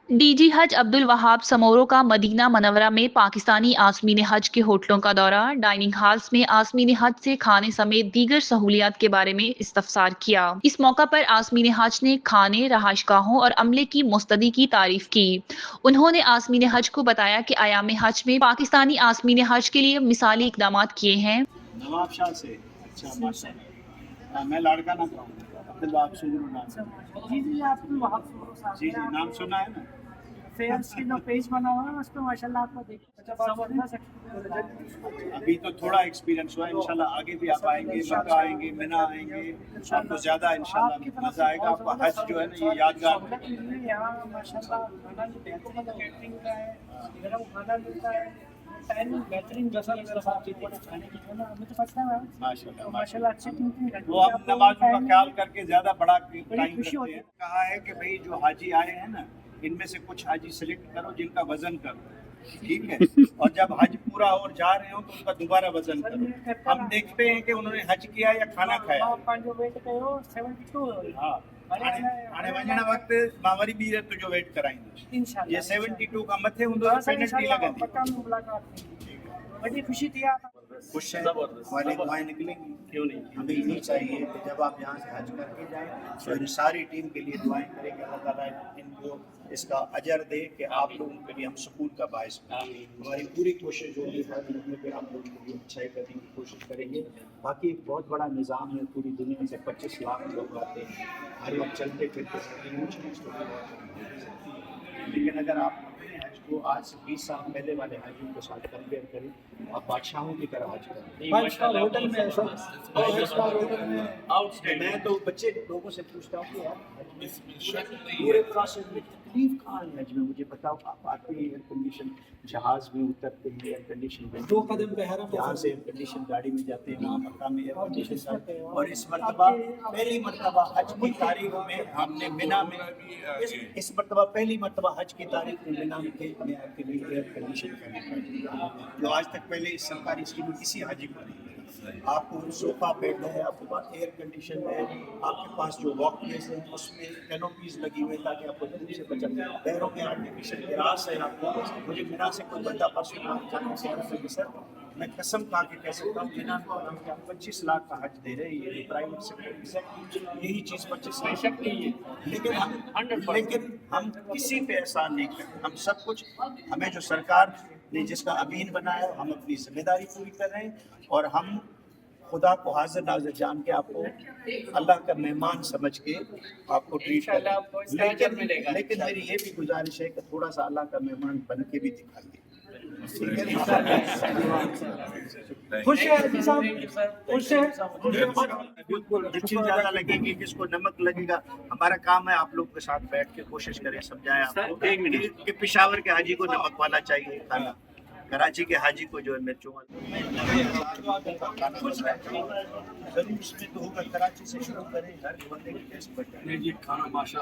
DG हज अब्दुल वहाब समोरो का Medina मनवरा में पाकिस्तानी आज़मीन हज के होटलों का दौरा। डाइनिंग हॉल्स में आज़मीन हज से खाने समेत दीगर सहूलियात के बारे में इस्तफसार किया। इस मौका पर आज़मीन हज ने खाने, रहायशगाहों और अमले की मुस्तैदी की तारीफ की। उन्होंने आज़मीन हज को बताया कि आयाम हज में पाकिस्तानी आज़मीन हज के लिए मिसाली इकदाम किए हैं। नवाब शाह से अच्छा माशाल्लाह। मैं लाड़का ना कहूँ अब्दुल वहाब सुजरू नाम। जी जी अब्दुल वहाब सुजरू साहब जी जी नाम सुना है ना। फेयर्स की जो पेज बना हुआ है उस पर माशाल्लाह आपको देखिए अभी तो थोड़ा एक्सपीरियंस हुआ है, इंशाल्लाह आगे भी आप आएंगे, मक्का आएंगे, मिना आएंगे, आपको ज़्यादा इंशाल्लाह मज़ा आएगा। आपको हज जो है ना ये यादगार यहाँ माशाल्लाह खाना भी बेहतरीन कैटरिंग का है, गरम खाना मिलता है, टाइमिंग बेहतरीन जैसा खाने की है ना, हमें तो पता है माशाल्लाह अच्छी टीम। वो हम नमाजों का ख्याल करके ज़्यादा बड़ा टाइम करते हैं। कहा है कि भाई जो हाजी आए हैं ना, इनमें से कुछ हाजी सिलेक्ट करो जिनका वजन करो, ठीक है, और जब हज पूरा और जा रहे हो तो उनका दोबारा वजन करो। हम देखते हैं कि उन्होंने हज किया या खाना खाया। हाँ, हाणे वञण वक़्तु मां वरी ॿी रत जो वेट कराईंदुसि। ये 72 खां मथे हूंदो त पेनल्टी लॻंदी। बड़ी खुशी थी आप खुश हैं, हमारी दुआएं निकलेंगी, क्यों नहीं। हमें यही चाहिए कि जब आप यहाँ से हज करके जाएं तो इन सारी टीम के लिए दुआएं करें कि अल्लाह ताला इनको इसका अजर दे कि आप लोगों के लिए हम सुकून का बायस बनें। हमारी पूरी कोशिश होगी हज करने पे आप लोगों के लिए अच्छाई करने की कोशिश करेंगे। बाकी एक बहुत बड़ा निज़ाम है, पूरी दुनिया से 25 लाख लोग आते हैं हर वक्त चलते फिरते, लेकिन अगर आप अपने हज को आज से 20 साल पहले वाले हजों के साथ कंपेयर करें, आप बादशाहों की तरह हज करें। 5 स्टार होटल में मैं तो बच्चे लोगों से पूछता हूँ कि यार पूरे प्रोसेस में तकलीफ कहाँ है हज में, मुझे बताओ। आप आते हैं एयर कंडीशन जहाज में उतरते हैं, एयर कंडीशन में 2 कदम पे यहाँ से एयर कंडीशन गाड़ी में जाते हैं, वहाँ मक्का में एयर कंडीशन। और इस मरतबा पहली मरतबा हज की तारीख में हमने मिना में इस मरतबा पहली मरतबा हज की तारीख में मिना के में आपके लिए एयर कंडीशन करना, जो आज तक पहले इस सरकारी स्कीम में किसी हाजी को नहीं। आपको सोफा बेड है, आपके पास एयर कंडीशन है, आपके पास जो वॉक प्लेस है उसमें कैनोपीज लगी हुई है ताकि आपको धूप से बचा। पैरों में आर्टिफिशियल ग्रास है। आपको मुझे मिना से कोई बंदा परसों जाने से सर मैं कसम खा के कह सकता हूँ मिना को हम क्या 25 लाख का हज दे रहे हैं, ये प्राइवेट सेक्टर यही चीज़ 25 लाख नहीं है। लेकिन हम किसी पे एहसान नहीं करते, हम सब कुछ हमें जो सरकार ने जिसका अमीन बनाया हम अपनी जिम्मेदारी पूरी कर रहे हैं। और हम खुदा को हाजिर नाजिर जान के आपको अल्लाह का मेहमान समझ के आपको ट्रीट करें। लेकिन मेरी ये भी गुजारिश है कि थोड़ा सा अल्लाह का मेहमान बन के भी दिखाइए। खुश है खुश है, बिल्कुल। मिर्ची ज़्यादा लगेगी, किसको नमक लगेगा, हमारा काम है आप लोग के साथ बैठ के कोशिश करें समझाएं आपको कि पेशावर के हाजी को नमक वाला चाहिए खाना, कराची के हाजी को जो है मिर्चों वाला जरूर। इसमें तो होगा, कराची से शुरू करें, हर बंदे की टेस्ट बढ़ जाए। खाना माशा